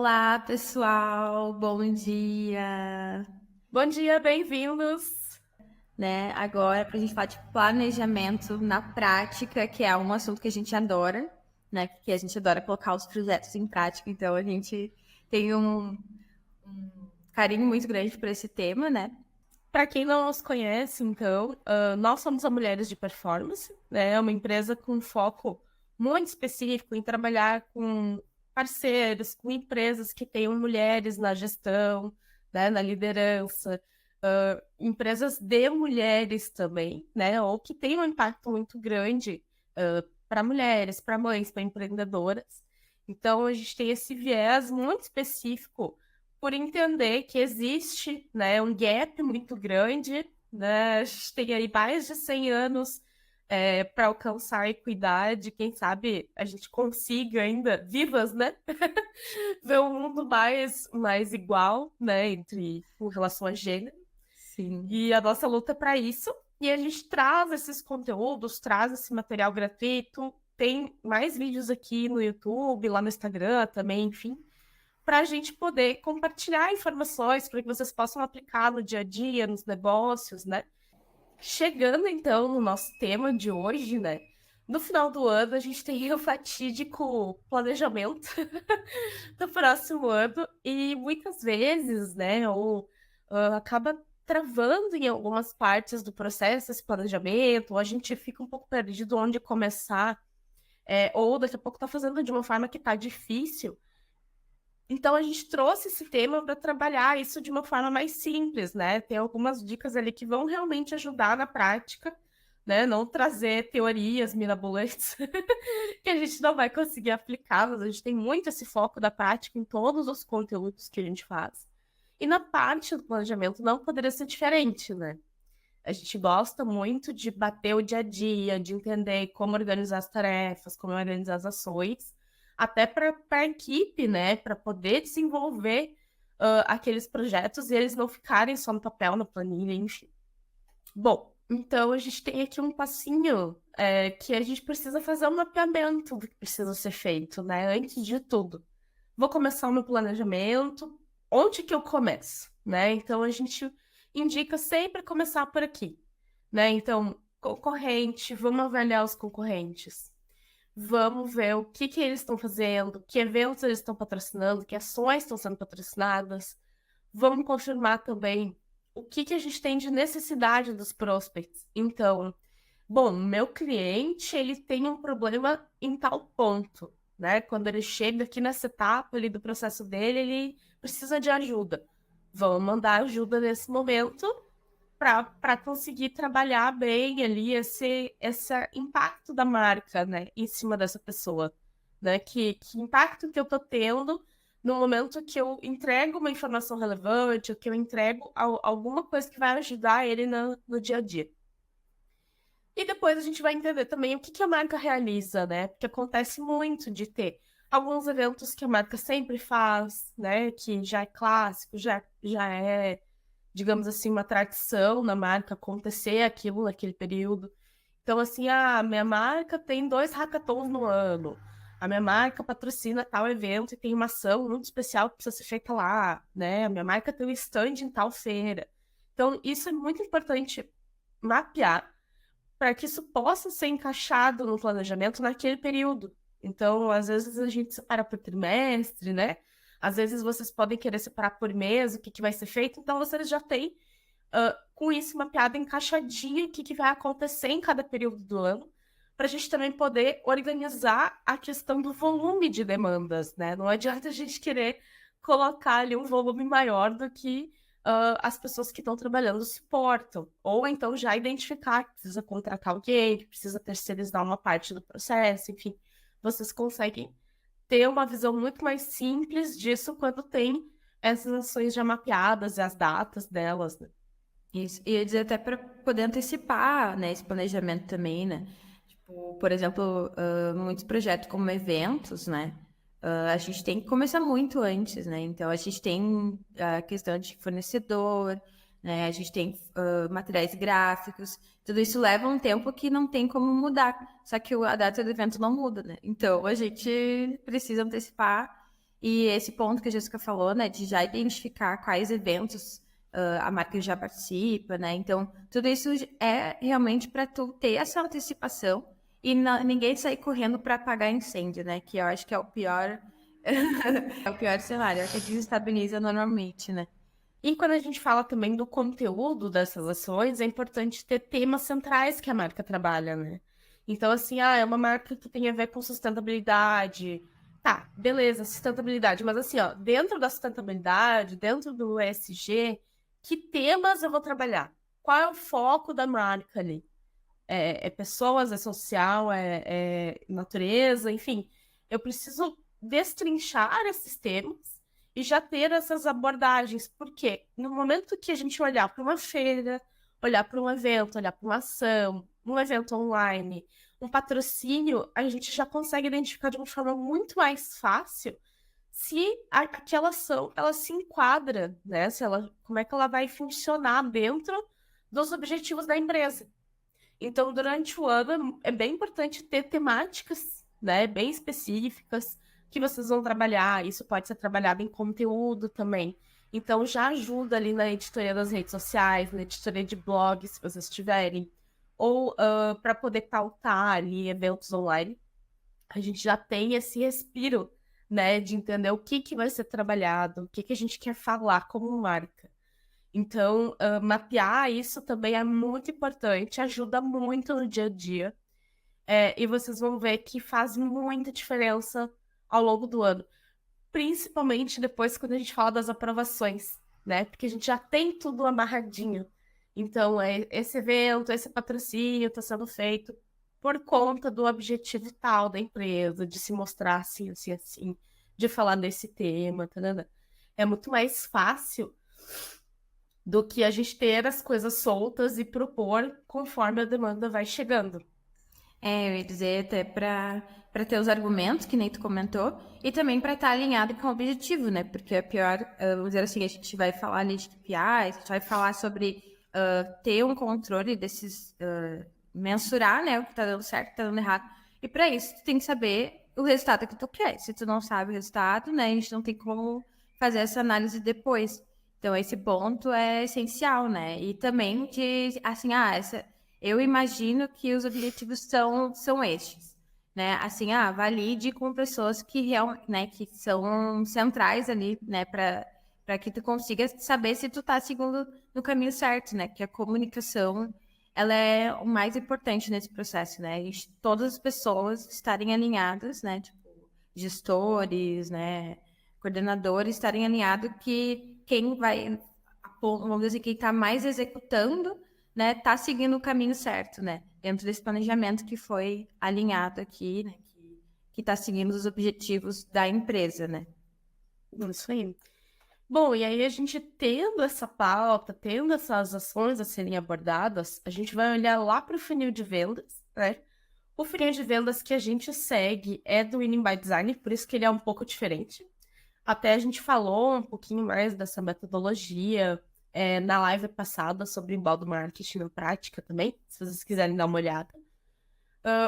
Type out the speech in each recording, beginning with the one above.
Olá, pessoal, bom dia, Bom dia, bem-vindos. Agora para a gente falar de planejamento na prática, que é um assunto que a gente adora, né? Que a gente adora colocar os projetos em prática, então a gente tem um carinho muito grande por esse tema, né? Para quem não nos conhece, então, nós somos a Mulheres de Performance, né? É uma empresa com foco muito específico em trabalhar com parceiros, com empresas que tenham mulheres na gestão, né? Na liderança, empresas de mulheres também, né? Ou que tenham um impacto muito grande para mulheres, para mães, para empreendedoras. Então, a gente tem esse viés muito específico por entender que existe, né, um gap muito grande, né? A gente tem aí mais de 100 anos para alcançar a equidade, quem sabe a gente consiga ainda, vivas, né, ver um mundo mais igual, né, com relação a gênero. Sim. E a nossa luta é para isso. E a gente traz esses conteúdos, traz esse material gratuito. Tem mais vídeos aqui no YouTube, lá no Instagram também, enfim, para a gente poder compartilhar informações para que vocês possam aplicar no dia a dia, nos negócios, né? Chegando então no nosso tema de hoje, né? No final do ano, a gente tem o fatídico planejamento do próximo ano e muitas vezes, né, ou acaba travando em algumas partes do processo esse planejamento, ou a gente fica um pouco perdido onde começar, ou daqui a pouco tá fazendo de uma forma que tá difícil. Então, a gente trouxe esse tema para trabalhar isso de uma forma mais simples, né? Tem algumas dicas ali que vão realmente ajudar na prática, né? Não trazer teorias mirabolantes que a gente não vai conseguir aplicar, mas a gente tem muito esse foco da prática em todos os conteúdos que a gente faz. E na parte do planejamento não poderia ser diferente, né? A gente gosta muito de bater o dia a dia, de entender como organizar as tarefas, como organizar as ações, até para a equipe, né? Para poder desenvolver aqueles projetos e eles não ficarem só no papel, na planilha, enfim. Bom, então a gente tem aqui um passinho que a gente precisa fazer um mapeamento do que precisa ser feito, né? Antes de tudo. Vou começar o meu planejamento. Onde que eu começo, né? Então a gente indica sempre começar por aqui, né? Então, concorrente, vamos avaliar os concorrentes. Vamos ver o que que eles estão fazendo, que eventos eles estão patrocinando, que ações estão sendo patrocinadas. Vamos confirmar também o que que a gente tem de necessidade dos prospects. Então, bom, meu cliente, ele tem um problema em tal ponto, né? Quando ele chega aqui nessa etapa ali do processo dele, ele precisa de ajuda. Vamos mandar ajuda nesse momento para conseguir trabalhar bem ali esse impacto da marca, né, em cima dessa pessoa, né? Que impacto que eu tô tendo no momento que eu entrego uma informação relevante, ou que eu entrego alguma coisa que vai ajudar ele no dia a dia. E depois a gente vai entender também o que a marca realiza, né? Porque acontece muito de ter alguns eventos que a marca sempre faz, né? Que já é clássico, já é, digamos assim, uma tradição na marca acontecer aquilo naquele período. Então, assim, a minha marca tem 2 hackathons no ano. A minha marca patrocina tal evento e tem uma ação muito especial que precisa ser feita lá, né? A minha marca tem um stand em tal feira. Então, isso é muito importante mapear para que isso possa ser encaixado no planejamento naquele período. Então, às vezes a gente separa por trimestre, né? Às vezes vocês podem querer separar por mês o que vai ser feito, então vocês já têm com isso mapeado encaixadinho o que vai acontecer em cada período do ano, para a gente também poder organizar a questão do volume de demandas, né? Não adianta a gente querer colocar ali um volume maior do que as pessoas que estão trabalhando suportam. Ou então já identificar que precisa contratar alguém, que precisa terceirizar uma parte do processo, enfim. Vocês conseguem ter uma visão muito mais simples disso quando tem essas ações já mapeadas e as datas delas, né? Isso. E eu dizer até para poder antecipar, né, esse planejamento também, né? Tipo, por exemplo, muitos projetos como eventos, né? A gente tem que começar muito antes, né? Então, a gente tem a questão de fornecedor, né? A gente tem materiais gráficos. Tudo isso leva um tempo que não tem como mudar. Só que a data do evento não muda, né? Então, a gente precisa antecipar E esse ponto que a Jéssica falou, né, de já identificar quais eventos a marca já participa, né? Então, tudo isso é realmente para tu ter essa antecipação e ninguém sair correndo para apagar incêndio, né? Que eu acho que é o pior, é o pior cenário, é o que desestabiliza normalmente, né? E quando a gente fala também do conteúdo dessas ações, é importante ter temas centrais que a marca trabalha, né? Então, assim, é uma marca que tem a ver com sustentabilidade. Tá, beleza, sustentabilidade. Mas assim, dentro da sustentabilidade, dentro do ESG, que temas eu vou trabalhar? Qual é o foco da marca ali? É pessoas, é social, é natureza, enfim. Eu preciso destrinchar esses temas e já ter essas abordagens, porque no momento que a gente olhar para uma feira, olhar para um evento, olhar para uma ação, um evento online, um patrocínio, a gente já consegue identificar de uma forma muito mais fácil se aquela ação ela se enquadra, né? Como é que ela vai funcionar dentro dos objetivos da empresa. Então, durante o ano, é bem importante ter temáticas, né, bem específicas que vocês vão trabalhar. Isso pode ser trabalhado em conteúdo também. Então, já ajuda ali na editoria das redes sociais, na editoria de blogs, se vocês tiverem, ou para poder pautar ali eventos online. A gente já tem esse respiro, né, de entender o que vai ser trabalhado, o que a gente quer falar como marca. Então, mapear isso também é muito importante, ajuda muito no dia a dia. E vocês vão ver que faz muita diferença ao longo do ano. Principalmente depois quando a gente fala das aprovações, né? Porque a gente já tem tudo amarradinho. Então, esse evento, esse patrocínio está sendo feito por conta do objetivo tal da empresa, de se mostrar assim, assim, assim, de falar desse tema, tá, né? É muito mais fácil do que a gente ter as coisas soltas e propor conforme a demanda vai chegando. Eu ia dizer até para ter os argumentos, que nem tu comentou, e também para estar alinhado com o objetivo, né? Porque é pior, vamos dizer assim, a gente vai falar ali de KPIs, a gente vai falar sobre ter um controle desses, mensurar, né, o que tá dando certo, o que tá dando errado. E para isso, tu tem que saber o resultado que tu quer. Se tu não sabe o resultado, né, a gente não tem como fazer essa análise depois. Então, esse ponto é essencial, né? E também de, assim, eu imagino que os objetivos são estes, né? Assim, valide com pessoas que né, que são centrais ali, né, para que tu consiga saber se tu tá seguindo no caminho certo, né? Que a comunicação, ela é o mais importante nesse processo, né? E todas as pessoas estarem alinhadas, né? Tipo, gestores, né, coordenadores estarem alinhados que quem vai, vamos dizer assim, quem está mais executando, né, tá seguindo o caminho certo, né, dentro desse planejamento que foi alinhado aqui, né, que está seguindo os objetivos da empresa, né. Isso aí. Bom, e aí a gente tendo essa pauta, tendo essas ações a serem abordadas, a gente vai olhar lá para o funil de vendas, né? O funil de vendas que a gente segue é do Winning by Design, por isso que ele é um pouco diferente. Até a gente falou um pouquinho mais dessa metodologia na live passada sobre embalde marketing na prática também, se vocês quiserem dar uma olhada.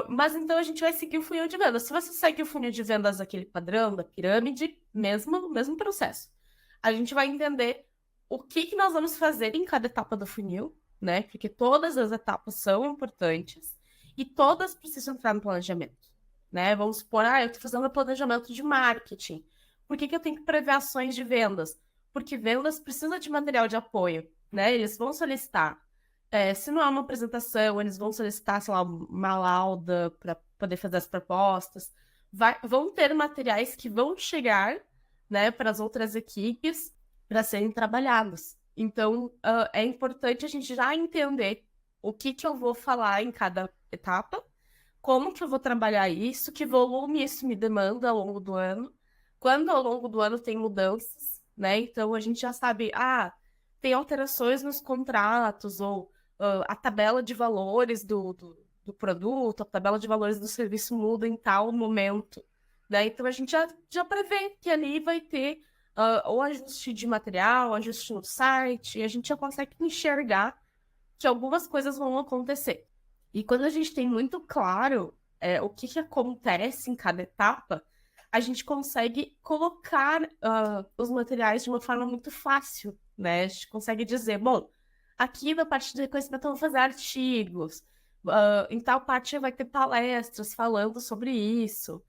Mas então a gente vai seguir o funil de vendas. Se você segue o funil de vendas daquele padrão, da pirâmide, mesmo processo. A gente vai entender o que nós vamos fazer em cada etapa do funil, né? Porque todas as etapas são importantes e todas precisam entrar no planejamento, né? Vamos supor, eu estou fazendo planejamento de marketing. Por que eu tenho que prever ações de vendas? Porque vendas precisa de material de apoio, né? Eles vão solicitar. Se não é uma apresentação, eles vão solicitar, sei lá, uma lauda para poder fazer as propostas. Vão ter materiais que vão chegar, né, para as outras equipes para serem trabalhados. Então, é importante a gente já entender o que eu vou falar em cada etapa, como que eu vou trabalhar isso, que volume isso me demanda ao longo do ano, quando ao longo do ano tem mudanças, né? Então, a gente já sabe, tem alterações nos contratos, ou a tabela de valores do produto, a tabela de valores do serviço muda em tal momento, né? Então, a gente já prevê que ali vai ter ou ajuste de material, ajuste no site, e a gente já consegue enxergar que algumas coisas vão acontecer. E quando a gente tem muito claro o que acontece em cada etapa, a gente consegue colocar os materiais de uma forma muito fácil, né? A gente consegue dizer, bom, aqui na parte de reconhecimento eu vou fazer artigos, em tal parte vai ter palestras falando sobre isso.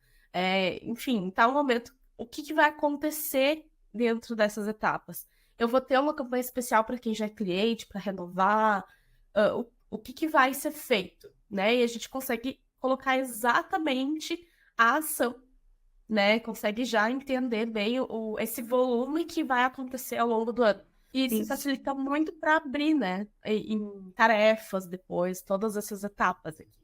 Enfim, em tal momento, o que vai acontecer dentro dessas etapas? Eu vou ter uma campanha especial para quem já é cliente, para renovar, o que vai ser feito, né? E a gente consegue colocar exatamente a ação, né? Consegue já entender bem esse volume que vai acontecer ao longo do ano. E isso Isso. facilita muito para abrir, né? Em tarefas depois, todas essas etapas aqui.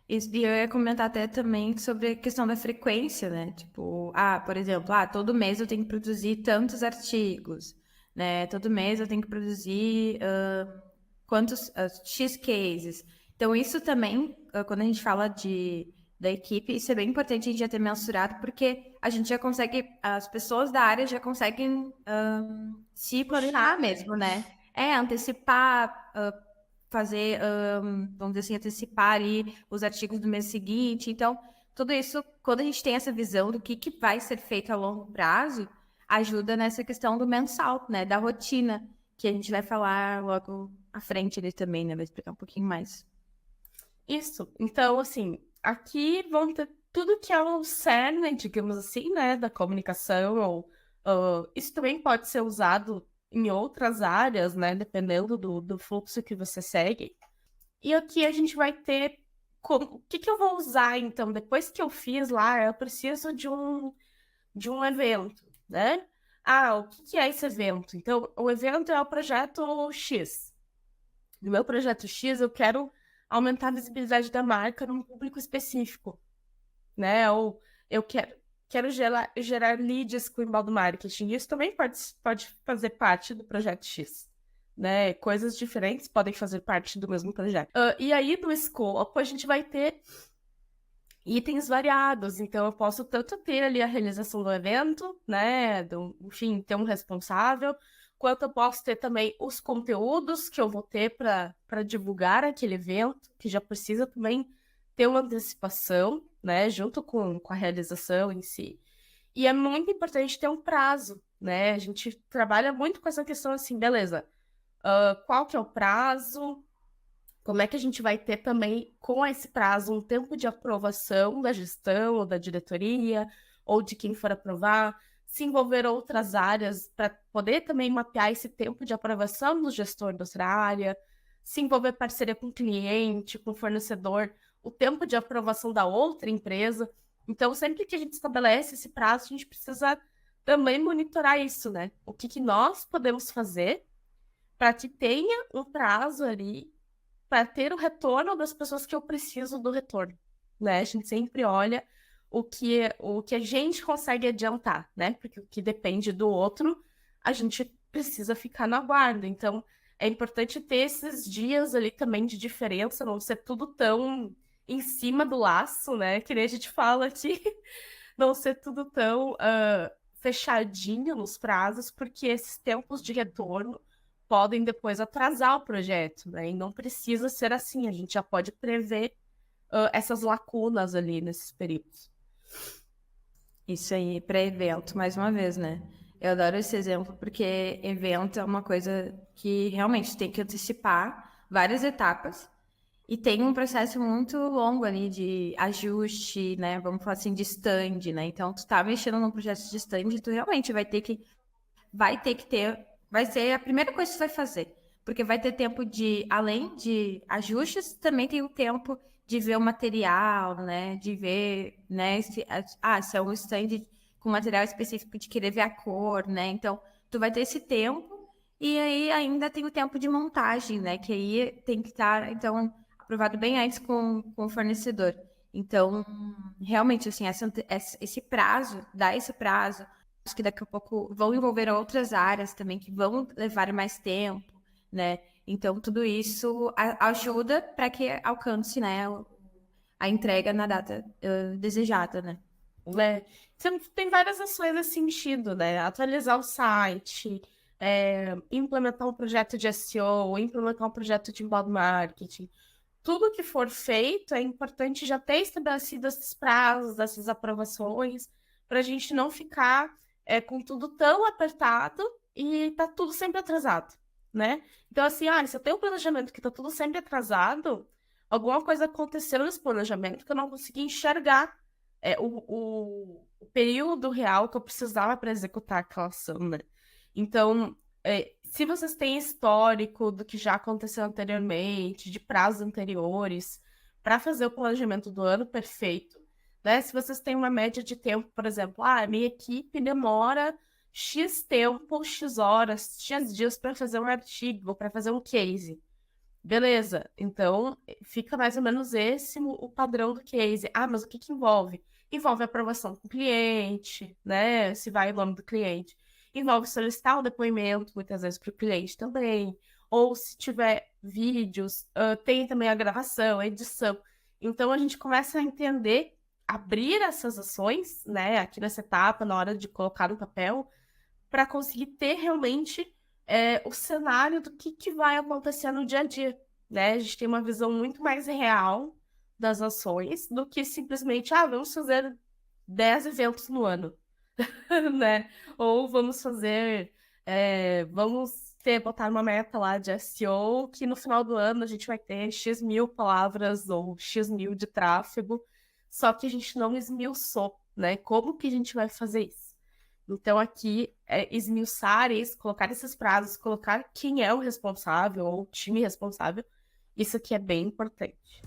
Isso, e eu ia comentar até também sobre a questão da frequência, né? Tipo, por exemplo, todo mês eu tenho que produzir tantos artigos, né? Todo mês eu tenho que produzir quantos X cases. Então, isso também, quando a gente fala da equipe, isso é bem importante a gente já ter mensurado, porque a gente já consegue, as pessoas da área já conseguem se planejar mesmo, né? Antecipar, fazer, vamos dizer assim, antecipar ali os artigos do mês seguinte. Então, tudo isso, quando a gente tem essa visão do que vai ser feito a longo prazo, ajuda nessa questão do mensal, né? Da rotina, que a gente vai falar logo à frente ali também, né? Vai explicar um pouquinho mais. Isso. Então, assim, aqui vão ter tudo que é o cerne, digamos assim, né, da comunicação, ou isso também pode ser usado em outras áreas, né, dependendo do fluxo que você segue. E aqui a gente vai ter o que eu vou usar, então, depois que eu fiz lá, eu preciso de um evento, né? O que é esse evento? Então, o evento é o projeto X. No meu projeto X, eu quero aumentar a visibilidade da marca num público específico, né? Ou eu quero gerar leads com inbound marketing. Isso também pode fazer parte do projeto X, né? Coisas diferentes podem fazer parte do mesmo projeto. E aí, no escopo, a gente vai ter itens variados. Então, eu posso tanto ter ali a realização do evento, né? Enfim, ter um responsável, quanto eu posso ter também os conteúdos que eu vou ter para divulgar aquele evento, que já precisa também ter uma antecipação, né? Junto com a realização em si. E é muito importante ter um prazo, né? A gente trabalha muito com essa questão assim, beleza. Qual que é o prazo? Como é que a gente vai ter também, com esse prazo, um tempo de aprovação da gestão ou da diretoria, ou de quem for aprovar, se envolver outras áreas para poder também mapear esse tempo de aprovação do gestor da outra área, se envolver parceria com o cliente, com o fornecedor, o tempo de aprovação da outra empresa. Então, sempre que a gente estabelece esse prazo, a gente precisa também monitorar isso, né? O que nós podemos fazer para que tenha um prazo ali para ter o retorno das pessoas que eu preciso do retorno, né? A gente sempre olha o que a gente consegue adiantar, né? Porque o que depende do outro, a gente precisa ficar na guarda. Então, é importante ter esses dias ali também de diferença, não ser tudo tão em cima do laço, né? Que nem a gente fala aqui, não ser tudo tão fechadinho nos prazos, porque esses tempos de retorno podem depois atrasar o projeto, né? E não precisa ser assim, a gente já pode prever essas lacunas ali nesses períodos. Isso aí, para evento, mais uma vez, né? Eu adoro esse exemplo porque evento é uma coisa que realmente tem que antecipar várias etapas e tem um processo muito longo ali de ajuste, né? Vamos falar assim, de stand, né? Então, tu tá mexendo num projeto de stand, tu realmente vai ter que ter, vai ser a primeira coisa que tu vai fazer. Porque vai ter tempo de, além de ajustes, também tem o tempo de ver o material, né? De ver, né? Se é um stand com material específico de querer ver a cor, né? Então, tu vai ter esse tempo e aí ainda tem o tempo de montagem, né? Que aí tem que estar, então, aprovado bem antes com o fornecedor. Então, realmente, assim, esse prazo, dá esse prazo, acho que daqui a pouco vão envolver outras áreas também que vão levar mais tempo, né? Então, tudo isso ajuda para que alcance, né, a entrega na data desejada, né? Né? Você tem várias ações nesse sentido, né? Atualizar o site, implementar um projeto de SEO, implementar um projeto de inbound marketing. Tudo que for feito, é importante já ter estabelecido esses prazos, essas aprovações, para a gente não ficar com tudo tão apertado e tá tudo sempre atrasado, né? Então, assim, se eu tenho um planejamento que tá tudo sempre atrasado, alguma coisa aconteceu nesse planejamento que eu não consegui enxergar o período real que eu precisava para executar aquela ação, né? Então, se vocês têm histórico do que já aconteceu anteriormente, de prazos anteriores, para fazer o planejamento do ano perfeito, né? Se vocês têm uma média de tempo, por exemplo, a minha equipe demora X tempo, X horas, X dias para fazer um artigo, para fazer um case. Beleza, então fica mais ou menos esse o padrão do case. Mas o que envolve? Envolve a aprovação do cliente, né? Se vai o nome do cliente. Envolve solicitar o depoimento, muitas vezes, para o cliente também. Ou se tiver vídeos, tem também a gravação, a edição. Então a gente começa a entender, abrir essas ações, né? Aqui nessa etapa, na hora de colocar no papel, para conseguir ter realmente o cenário do que vai acontecer no dia a dia, né? A gente tem uma visão muito mais real das ações do que simplesmente, vamos fazer 10 eventos no ano, né? Ou vamos fazer, botar uma meta lá de SEO que no final do ano a gente vai ter X mil palavras ou X mil de tráfego, só que a gente não esmiuçou, né? Como que a gente vai fazer isso? Então, aqui, esmiuçar isso, colocar esses prazos, colocar quem é o responsável ou o time responsável, isso aqui é bem importante.